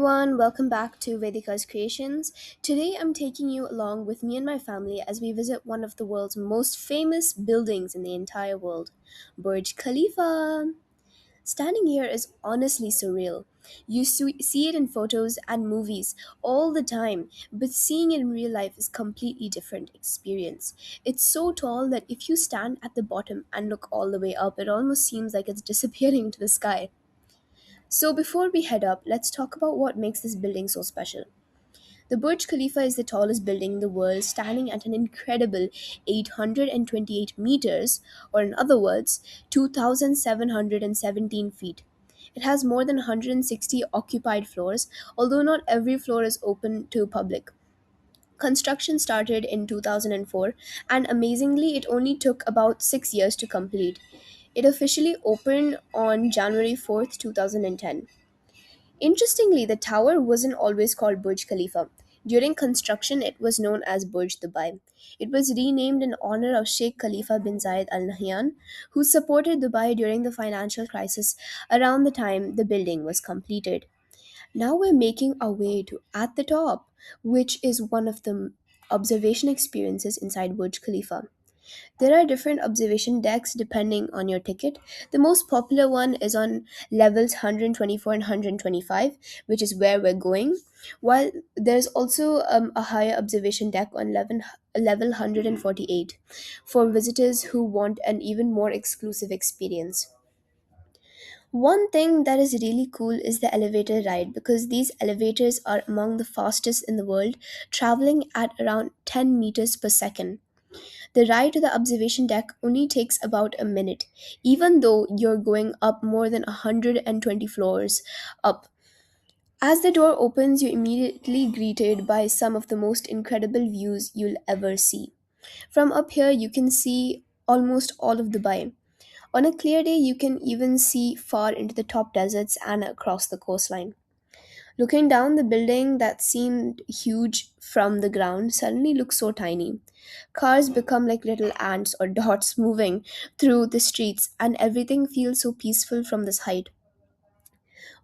everyone, welcome back to Vedika's Creations. Today I'm taking you along with me and my family as we visit one of the world's most famous buildings in the entire world, Burj Khalifa. Standing here is honestly surreal. You see it in photos and movies all the time, but seeing it in real life is completely different experience. It's so tall that if you stand at the bottom and look all the way up, it almost seems like it's disappearing into the sky. So, before we head up, let's talk about what makes this building so special. The Burj Khalifa is the tallest building in the world, standing at an incredible 828 meters, or in other words, 2,717 feet. It has more than 160 occupied floors, although not every floor is open to public. Construction started in 2004, and amazingly, it only took about 6 years to complete. It officially opened on January 4th, 2010. Interestingly, the tower wasn't always called Burj Khalifa. During construction, it was known as Burj Dubai. It was renamed in honor of Sheikh Khalifa bin Zayed Al Nahyan, who supported Dubai during the financial crisis around the time the building was completed. Now we're making our way to at the top, which is one of the observation experiences inside Burj Khalifa. There are different observation decks depending on your ticket. The most popular one is on levels 124 and 125, which is where we're going, while there's also a higher observation deck on level 148 for visitors who want an even more exclusive experience. One thing that is really cool is the elevator ride because these elevators are among the fastest in the world, traveling at around 10 meters per second. The ride to the observation deck only takes about a minute, even though you're going up more than 120 floors up. As the door opens, you're immediately greeted by some of the most incredible views you'll ever see. From up here, you can see almost all of Dubai. On a clear day, you can even see far into the top deserts and across the coastline. Looking down, the building that seemed huge from the ground suddenly looks so tiny. Cars become like little ants or dots moving through the streets, and everything feels so peaceful from this height.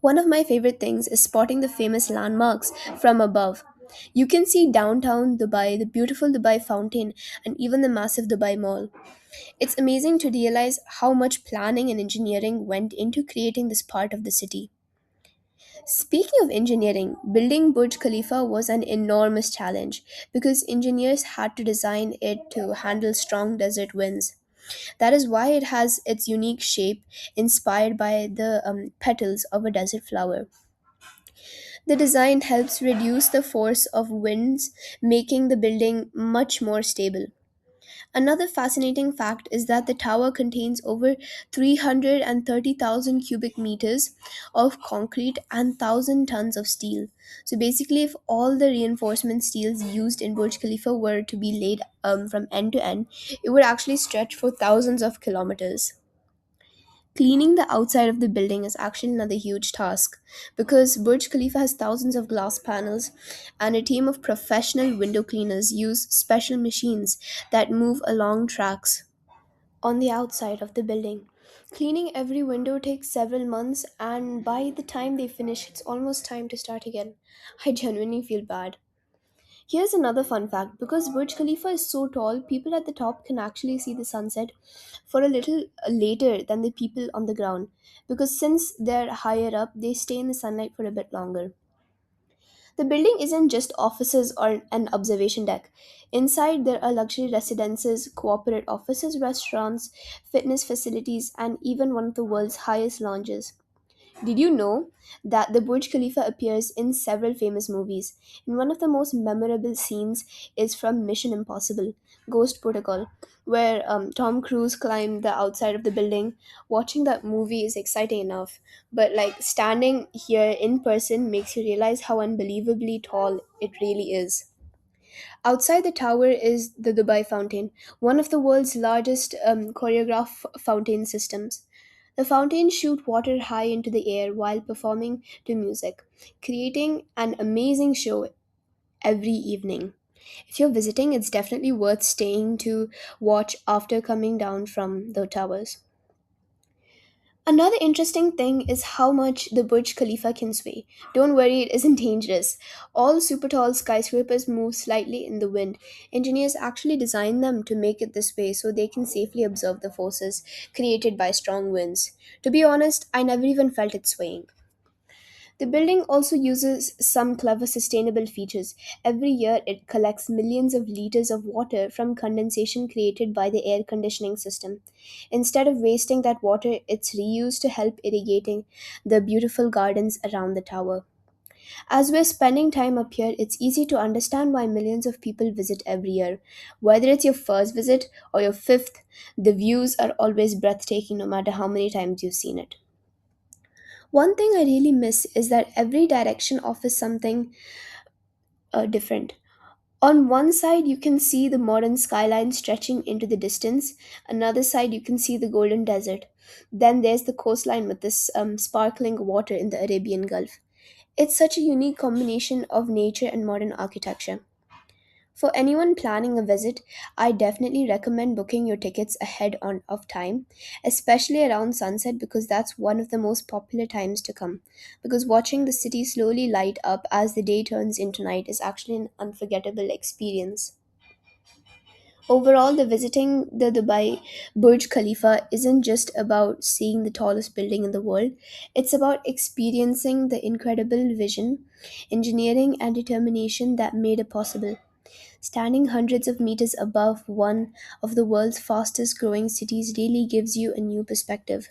One of my favorite things is spotting the famous landmarks from above. You can see downtown Dubai, the beautiful Dubai fountain, and even the massive Dubai Mall. It's amazing to realize how much planning and engineering went into creating this part of the city. Speaking of engineering, building Burj Khalifa was an enormous challenge because engineers had to design it to handle strong desert winds. That is why it has its unique shape, inspired by the petals of a desert flower. The design helps reduce the force of winds, making the building much more stable. Another fascinating fact is that the tower contains over 330,000 cubic meters of concrete and 1,000 tons of steel. So basically, if all the reinforcement steels used in Burj Khalifa were to be laid from end to end, it would actually stretch for thousands of kilometers. Cleaning the outside of the building is actually another huge task because Burj Khalifa has thousands of glass panels and a team of professional window cleaners use special machines that move along tracks on the outside of the building. Cleaning every window takes several months, and by the time they finish, it's almost time to start again. I genuinely feel bad. Here's another fun fact because Burj Khalifa is so tall, people at the top can actually see the sunset for a little later than the people on the ground because since they're higher up, they stay in the sunlight for a bit longer. The building isn't just offices or an observation deck. Inside, there are luxury residences, corporate offices, restaurants, fitness facilities, and even one of the world's highest lounges. Did you know that the Burj Khalifa appears in several famous movies? And one of the most memorable scenes is from Mission Impossible Ghost Protocol, where Tom Cruise climbed the outside of the building. Watching that movie is exciting enough, but like standing here in person makes you realize how unbelievably tall it really is. Outside the tower is the Dubai Fountain, one of the world's largest choreographed fountain systems. The fountains shoot water high into the air while performing to music, creating an amazing show every evening. If you're visiting, it's definitely worth staying to watch after coming down from the towers. Another interesting thing is how much the Burj Khalifa can sway. Don't worry, it isn't dangerous. All super tall skyscrapers move slightly in the wind. Engineers actually designed them to make it this way so they can safely observe the forces created by strong winds. To be honest, I never even felt it swaying. The building also uses some clever sustainable features. Every year, it collects millions of liters of water from condensation created by the air conditioning system. Instead of wasting that water, it's reused to help irrigating the beautiful gardens around the tower. As we're spending time up here, it's easy to understand why millions of people visit every year. Whether it's your first visit or your fifth, the views are always breathtaking no matter how many times you've seen it. One thing I really miss is that every direction offers something different. On one side, you can see the modern skyline stretching into the distance. Another side, you can see the golden desert. Then there's the coastline with this sparkling water in the Arabian Gulf. It's such a unique combination of nature and modern architecture. For anyone planning a visit, I definitely recommend booking your tickets of time, especially around sunset because that's one of the most popular times to come. Because watching the city slowly light up as the day turns into night is actually an unforgettable experience. Overall, the visiting the Dubai Burj Khalifa isn't just about seeing the tallest building in the world. It's about experiencing the incredible vision, engineering, and determination that made it possible. Standing hundreds of meters above one of the world's fastest growing cities really gives you a new perspective.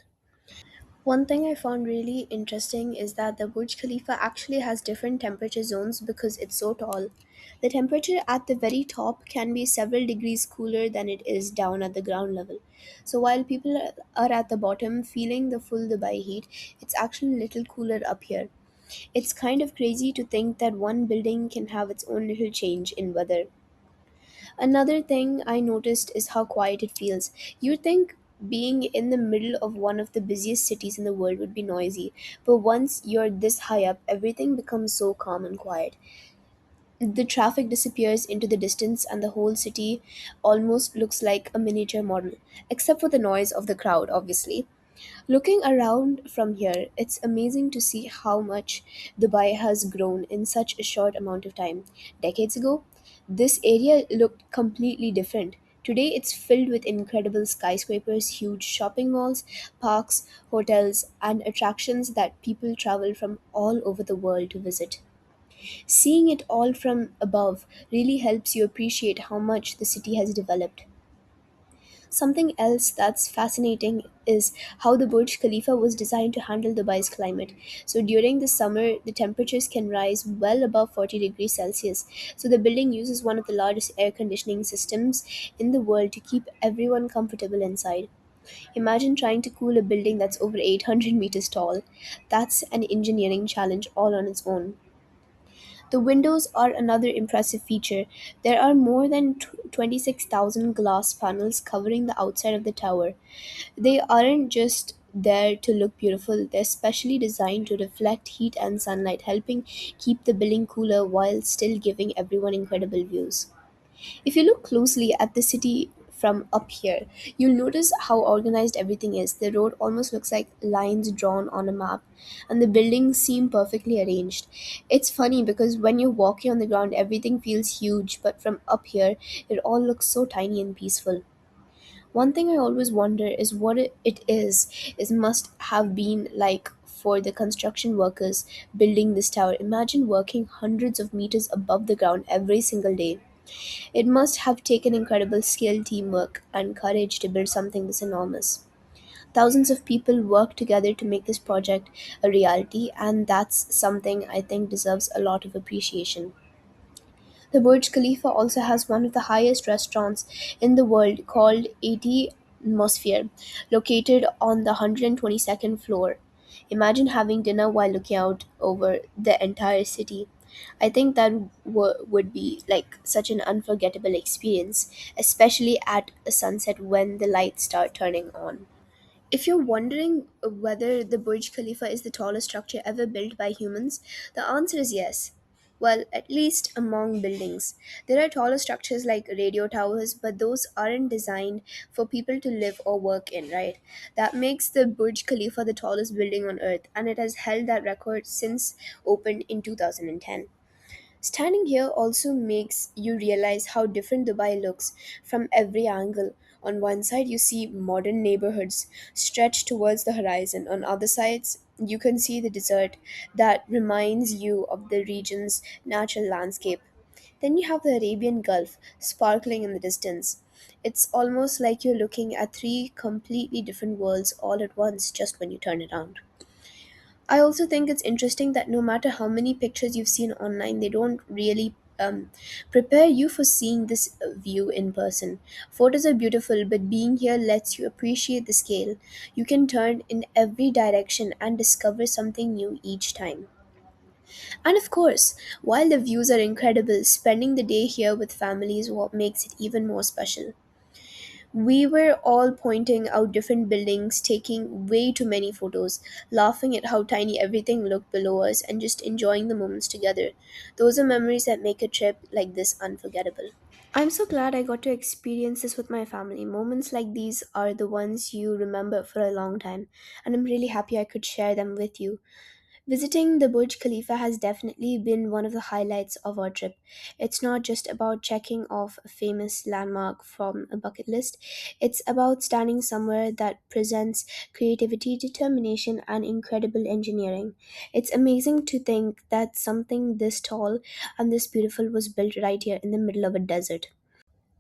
One thing I found really interesting is that the Burj Khalifa actually has different temperature zones because it's so tall. The temperature at the very top can be several degrees cooler than it is down at the ground level. So while people are at the bottom feeling the full Dubai heat, it's actually a little cooler up here. It's kind of crazy to think that one building can have its own little change in weather. Another thing I noticed is how quiet it feels. You'd think being in the middle of one of the busiest cities in the world would be noisy, but once you're this high up, everything becomes so calm and quiet. The traffic disappears into the distance, and the whole city almost looks like a miniature model, except for the noise of the crowd, obviously. Looking around from here, it's amazing to see how much Dubai has grown in such a short amount of time. Decades ago, this area looked completely different. Today, it's filled with incredible skyscrapers, huge shopping malls, parks, hotels, and attractions that people travel from all over the world to visit. Seeing it all from above really helps you appreciate how much the city has developed. Something else that's fascinating is how the Burj Khalifa was designed to handle Dubai's climate. So during the summer, the temperatures can rise well above 40 degrees Celsius. So the building uses one of the largest air conditioning systems in the world to keep everyone comfortable inside. Imagine trying to cool a building that's over 800 meters tall. That's an engineering challenge all on its own. The windows are another impressive feature. There are more than 26,000 glass panels covering the outside of the tower. They aren't just there to look beautiful, they're specially designed to reflect heat and sunlight, helping keep the building cooler while still giving everyone incredible views. If you look closely at the city from up here, you'll notice how organized everything is. The road almost looks like lines drawn on a map, and the buildings seem perfectly arranged. It's funny because when you're walking on the ground, everything feels huge, but from up here, it all looks so tiny and peaceful. One thing I always wonder is what it is must have been like for the construction workers building this tower. Imagine working hundreds of meters above the ground every single day. It must have taken incredible skill, teamwork, and courage to build something this enormous. Thousands of people work together to make this project a reality, and that's something I think deserves a lot of appreciation. The Burj Khalifa also has one of the highest restaurants in the world called 80 Atmosphere, located on the 122nd floor. Imagine having dinner while looking out over the entire city. I think that would be like such an unforgettable experience, especially at sunset when the lights start turning on. If you're wondering whether the Burj Khalifa is the tallest structure ever built by humans, the answer is yes. Well, at least among buildings. There are taller structures like radio towers, but those aren't designed for people to live or work in, right? That makes the Burj Khalifa the tallest building on earth, and it has held that record since opened in 2010. Standing here also makes you realize how different Dubai looks from every angle. On one side, you see modern neighborhoods stretched towards the horizon. On other sides, you can see the desert that reminds you of the region's natural landscape. Then you have the Arabian Gulf sparkling in the distance. It's almost like you're looking at three completely different worlds all at once just when you turn it on. I also think it's interesting that no matter how many pictures you've seen online, they don't really prepare you for seeing this view in person. Photos are beautiful, but being here lets you appreciate the scale. You can turn in every direction and discover something new each time. And of course, while the views are incredible, spending the day here with family is what makes it even more special. We were all pointing out different buildings, taking way too many photos, laughing at how tiny everything looked below us, and just enjoying the moments together. Those are memories that make a trip like this unforgettable. I'm so glad I got to experience this with my family. Moments like these are the ones you remember for a long time, and I'm really happy I could share them with you. Visiting the Burj Khalifa has definitely been one of the highlights of our trip. It's not just about checking off a famous landmark from a bucket list, it's about standing somewhere that presents creativity, determination, and incredible engineering. It's amazing to think that something this tall and this beautiful was built right here in the middle of a desert.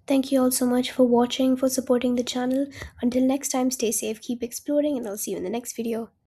Thank you all so much for watching, for supporting the channel. Until next time, stay safe, keep exploring, and I'll see you in the next video.